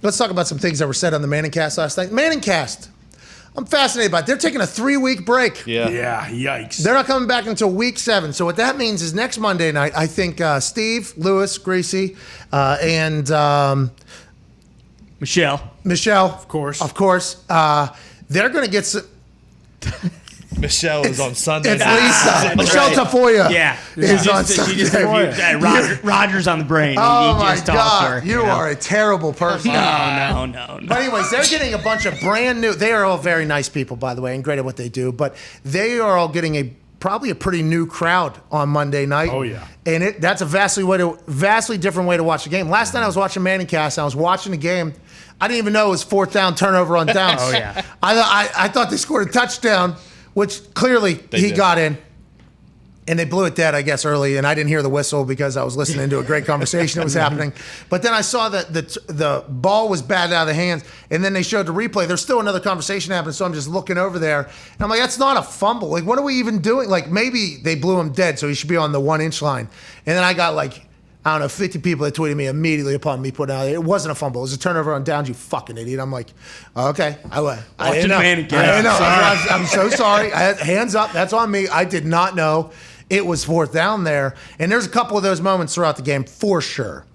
let's talk about some things that were said on the Manningcast last night. Manningcast. I'm fascinated by it. They're taking a 3-week break. Yeah, yikes. They're not coming back until week 7. So what that means is next Monday night, I think Steve, Lewis, Greasy, and Michelle, of course, they're going to get some. Michelle is on Sunday. It's Lisa. Michelle Tafoya. Yeah. Is on Sunday. She just reviewed Roger's on the brain. Oh, he my just talked to her, God. You are a terrible person. No. But anyways, they're getting a bunch of brand new. They are all very nice people, by the way, and great at what they do. But they are all getting probably a pretty new crowd on Monday night. Oh, yeah. And that's a vastly different way to watch the game. Last night I was watching Manningcast. I was watching the game. I didn't even know it was 4th down, turnover on downs. Oh, yeah. I thought they scored a touchdown, which clearly he got in. And they blew it dead, I guess, early, and I didn't hear the whistle because I was listening to a great conversation that was happening. But then I saw that the ball was batted out of the hands, and then they showed the replay. There's still another conversation happening, so I'm just looking over there, and I'm like, that's not a fumble. Like, what are we even doing? Like, maybe they blew him dead, so he should be on the 1-inch line. And then I got, like, I don't know, 50 people that tweeted me immediately upon me putting out, it wasn't a fumble. It was a turnover on downs, you fucking idiot. I'm like, okay. I didn't know. I didn't know. I'm so sorry. Hands up. That's on me. I did not know it was 4th down there. And there's a couple of those moments throughout the game for sure.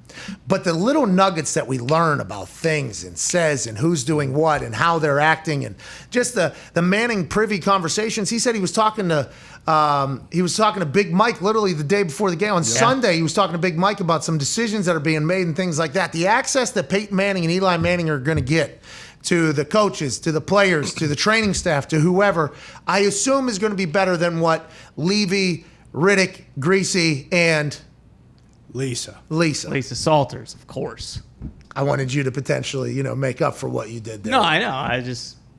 But the little nuggets that we learn about things and says and who's doing what and how they're acting and just the Manning privy conversations. He said he was talking to Big Mike literally the day before the game. On Sunday, he was talking to Big Mike about some decisions that are being made and things like that. The access that Peyton Manning and Eli Manning are going to get to the coaches, to the players, to the training staff, to whoever, I assume is going to be better than what Levy, Riddick, Greasy, and Lisa Salters, of course. I wanted you to potentially, make up for what you did there. No, I know.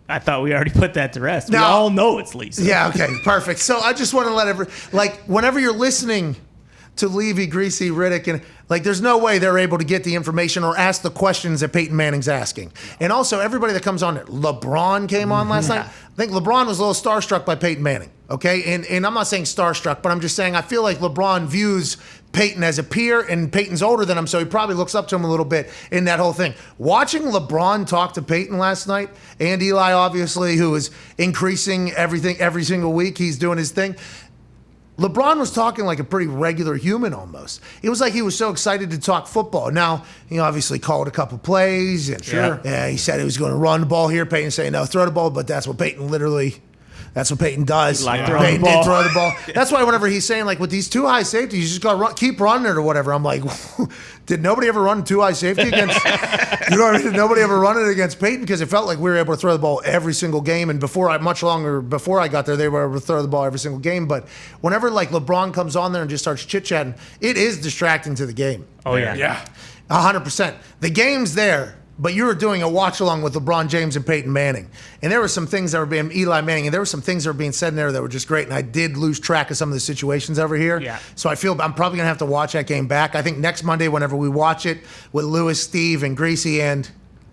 I thought we already put that to rest. We all know it's Lisa. Yeah, okay, perfect. So I just want to let whenever you're listening to Levy, Greasy, Riddick, and there's no way they're able to get the information or ask the questions that Peyton Manning's asking. And also, everybody that comes on there, LeBron came on last night. I think LeBron was a little starstruck by Peyton Manning, okay? And I'm not saying starstruck, but I'm just saying I feel like LeBron views Peyton as a peer, and Peyton's older than him, so he probably looks up to him a little bit in that whole thing. Watching LeBron talk to Peyton last night, and Eli, obviously, who is increasing everything every single week, he's doing his thing. LeBron was talking like a pretty regular human almost. It was like he was so excited to talk football. Now, he obviously called a couple plays, and he said he was going to run the ball here. Peyton saying, no, throw the ball, but that's what Peyton that's what Peyton does. Peyton did throw the ball. That's why whenever he's saying, with these 2 high safeties, you just got to keep running it or whatever. I'm like, did nobody ever run 2 high safety against, did nobody ever run it against Peyton? Because it felt like we were able to throw the ball every single game. And much longer before I got there, they were able to throw the ball every single game. But whenever LeBron comes on there and just starts chit-chatting, it is distracting to the game. Oh, yeah. Yeah. 100%. The game's there. But you were doing a watch along with LeBron James and Peyton Manning. And there were some things that were being Eli Manning, and there were some things that were being said in there that were just great. And I did lose track of some of the situations over here. Yeah. So I feel I'm probably going to have to watch that game back. I think next Monday, whenever we watch it with Lewis, Steve, and Greasy and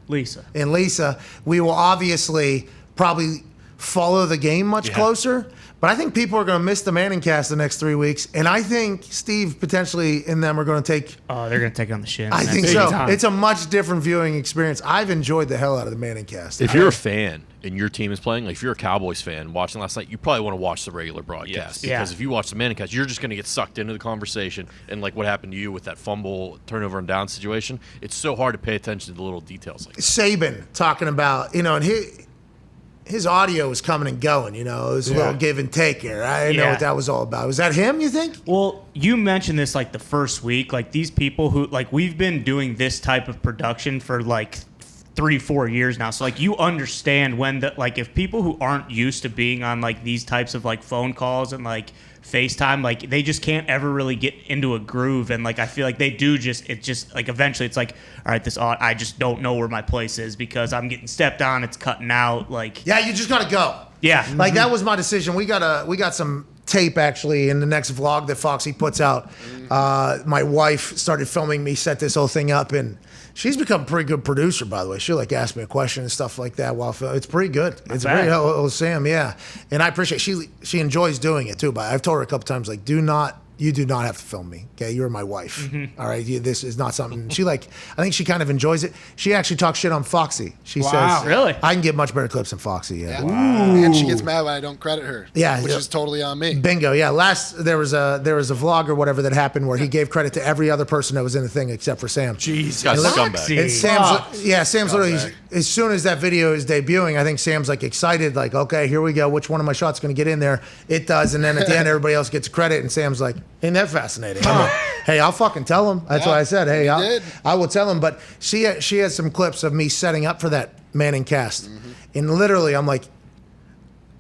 Lisa, we will obviously probably follow the game much closer. But I think people are going to miss the Manningcast the next 3 weeks. And I think Steve potentially and them are going to take... Oh, they're going to take on the shin. I think so. It's a much different viewing experience. I've enjoyed the hell out of the Manningcast. If you're a fan and your team is playing, if you're a Cowboys fan watching last night, you probably want to watch the regular broadcast. Because if you watch the Manningcast, you're just going to get sucked into the conversation. And what happened to you with that fumble, turnover, and down situation, it's so hard to pay attention to the little details like that. Saban talking about, and his audio was coming and going, it was a little give and take here. I didn't know what that was all about. Was that him, you think? Well, you mentioned this the first week, these people who, we've been doing this type of production for 3-4 years now. So you understand when if people who aren't used to being on these types of phone calls and FaceTime, they just can't ever really get into a groove. And I feel like they do eventually it's all right, I just don't know where my place is because I'm getting stepped on, it's cutting out. Yeah, you just got to go. Yeah. That was my decision. We got some tape actually in the next vlog that Foxy puts out. My wife started filming me set this whole thing up, and she's become a pretty good producer, by the way. She'll ask me a question and stuff like that while it's pretty good. It's very helpful, Sam, yeah. And I appreciate she enjoys doing it too, but I've told her a couple times do not you do not have to film me. Okay, you're my wife. All right, this is not something I think she kind of enjoys it. She actually talks shit on Foxy. She says, Really? I can get much better clips than Foxy. Yeah. And she gets mad when I don't credit her. Yeah, which is totally on me. Bingo. Yeah. There was a vlog or whatever that happened where he gave credit to every other person that was in the thing except for Sam. Jesus. Got Foxy. scumbag. And Sam's literally, as soon as that video is debuting, I think Sam's like excited, like, okay, here we go. Which one of my shots going to get in there? It does. And then at the end, everybody else gets credit. And Sam's like, ain't that fascinating? I'm like, hey, I'll fucking tell him. That's what I said. Hey, I will tell him. But she has some clips of me setting up for that Manning cast. And literally, I'm like,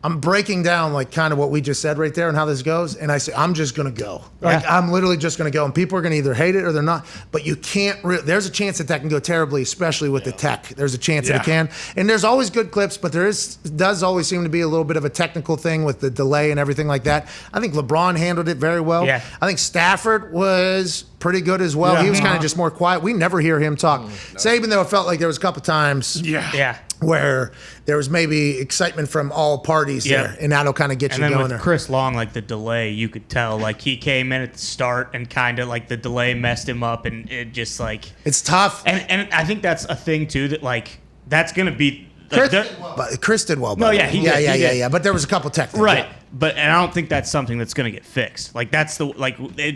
I'm breaking down like kind of what we just said right there and how this goes. And I say, I'm just going to go. Like, I'm literally just going to go. And people are going to either hate it or they're not. But you can't, there's a chance that can go terribly, especially with the tech. There's a chance that it can. And there's always good clips, but does always seem to be a little bit of a technical thing with the delay and everything like that. I think LeBron handled it very well. Yeah. I think Stafford was pretty good as well. He was kind of just more quiet. We never hear him talk. Saban, though, it felt like there was a couple times. Yeah. Where there was maybe excitement from all parties there, and that'll kind of get and you then going with there. Chris Long, like the delay, you could tell, like he came in at the start and kind of like the delay messed him up, and it just like It's tough. and I think that's a thing too that like that's gonna be But Chris did well. No, yeah, he did. yeah. But there was a couple tech things. right, Yeah. but and I don't think that's something that's gonna get fixed. Like that's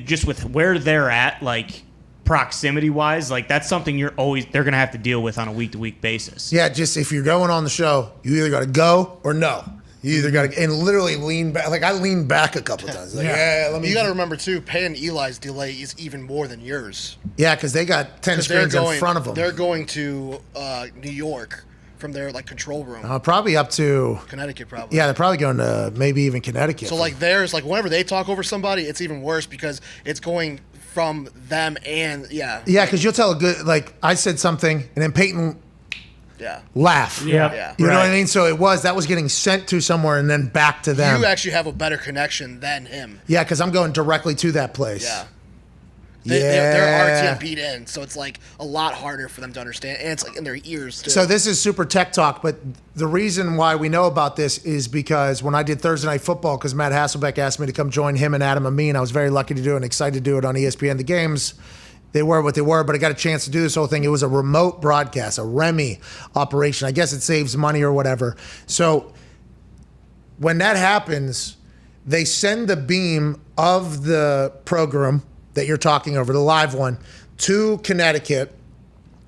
just with where they're at, like proximity wise, like that's something they're gonna have to deal with on a week to week basis. Yeah, just if you're going on the show, you either got to go or no. You either got to and literally lean back. Like I leaned back a couple times. Like, let me. You got to remember too, Pay and Eli's delay is even more than yours. Yeah, because they got 10 screens in front of them. They're going to New York from their like control room. Probably up to Connecticut, probably. Yeah, they're probably going to maybe even Connecticut. So like theirs, like whenever they talk over somebody, it's even worse because it's going from them and Yeah, because you'll tell a good, like I said something and then Peyton laugh. Yeah. You know what I mean? So that was getting sent to somewhere and then back to them. You actually have a better connection than him. Yeah, because I'm going directly to that place. Yeah. They're RTM beat in, so it's like a lot harder for them to understand, and it's like in their ears too. So this is super tech talk, but the reason why we know about this is because when I did Thursday Night Football, because Matt Hasselbeck asked me to come join him and Adam Amin, I was very lucky to do it and excited to do it on ESPN. The games, they were what they were, but I got a chance to do this whole thing. It was a remote broadcast, a REMI operation. I guess it saves money or whatever. So when that happens, they send the beam of the program that you're talking over, the live one, to Connecticut.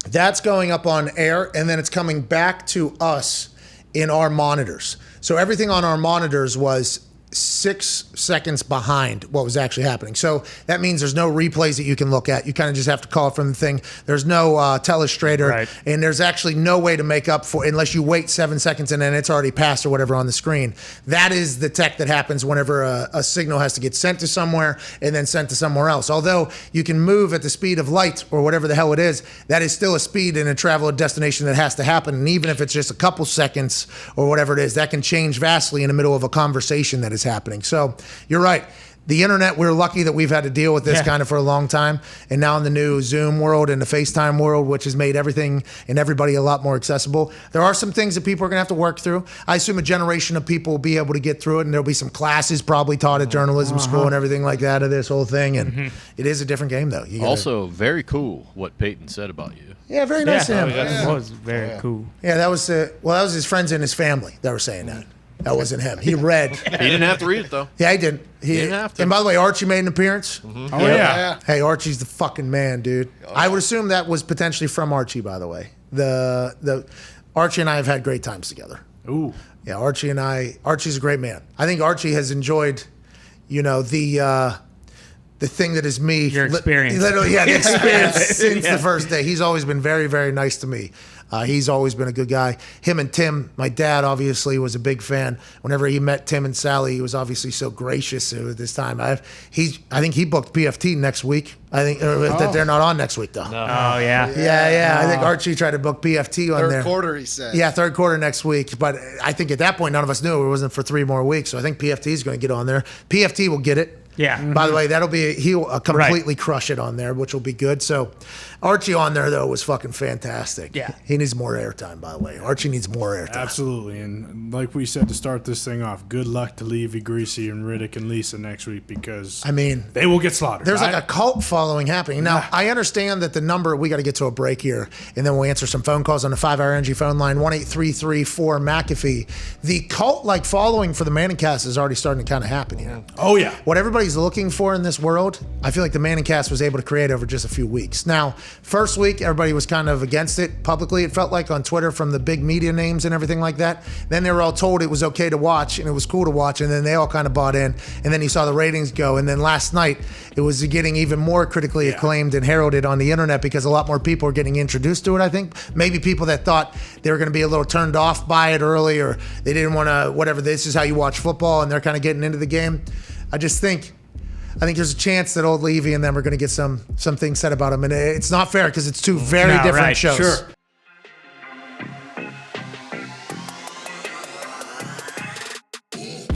That's going up on air, and then it's coming back to us in our monitors. So everything on our monitors was 6 seconds behind what was actually happening. So that means there's no replays that you can look at. You kind of just have to call it from the thing. There's no telestrator, and there's actually no way to make up for unless you wait 7 seconds and then it's already passed or whatever on the screen. That is the tech that happens whenever a signal has to get sent to somewhere and then sent to somewhere else. Although you can move at the speed of light or whatever the hell it is, that is still a speed and a travel a destination that has to happen. And even if it's just a couple seconds or whatever it is, that can change vastly in the middle of a conversation that is happening. So you're right. The internet, we're lucky that we've had to deal with this kind of for a long time. And now in the new Zoom world and the FaceTime world, which has made everything and everybody a lot more accessible, there are some things that people are going to have to work through. I assume a generation of people will be able to get through it, and there'll be some classes probably taught at journalism school and everything like that of this whole thing. And it is a different game, though. Also, very cool what Peyton said about you. Yeah, very nice of him. That was very cool. Yeah, that was that was his friends and his family that were saying that. That wasn't him. He read. He didn't have to read it, though. Yeah, he didn't. He didn't have to. And by the way, Archie made an appearance. Oh, yeah. Hey, Archie's the fucking man, dude. I would assume that was potentially from Archie, by the way. The Archie and I have had great times together. Ooh. Yeah, Archie's a great man. I think Archie has enjoyed, the thing that is me. Your experience. Literally, the experience since the first day. He's always been very, very nice to me. He's always been a good guy. Him and Tim, my dad, obviously was a big fan. Whenever he met Tim and Sally, he was obviously so gracious at this time. I think he booked PFT next week. I think that they're not on next week though. No. Oh yeah. Yeah. I think Archie tried to book PFT on there. Third quarter, he said. Yeah, third quarter next week. But I think at that point, none of us knew it wasn't for 3 more weeks. So I think PFT is going to get on there. PFT will get it. Yeah. By the way, he'll completely crush it on there, which will be good. So Archie on there, though, was fucking fantastic. Yeah. He needs more airtime, by the way. Archie needs more airtime. Absolutely. And like we said to start this thing off, good luck to Levy, Greasy, and Riddick and Lisa next week because they will get slaughtered. There's right? like a cult following happening. Now, I understand that the number, we got to get to a break here, and then we'll answer some phone calls on the 5-Hour Energy phone line, 1-833-4-McAfee. The cult-like following for the Manning-Cast is already starting to kind of happen here. Oh, yeah. What everybody's looking for in this world, I feel like the Manning-Cast was able to create over just a few weeks. Now, first week, everybody was kind of against it publicly. It felt like on Twitter from the big media names and everything like that. Then they were all told it was okay to watch and it was cool to watch, and then they all kind of bought in. And then you saw the ratings go. And then last night, it was getting even more critically acclaimed and heralded on the internet because a lot more people are getting introduced to it, I think. Maybe people that thought they were going to be a little turned off by it early, or they didn't want to, whatever, this is how you watch football, and they're kind of getting into the game. I think there's a chance that old Levy and them are going to get some things said about him. And it's not fair because it's two very different shows. Sure.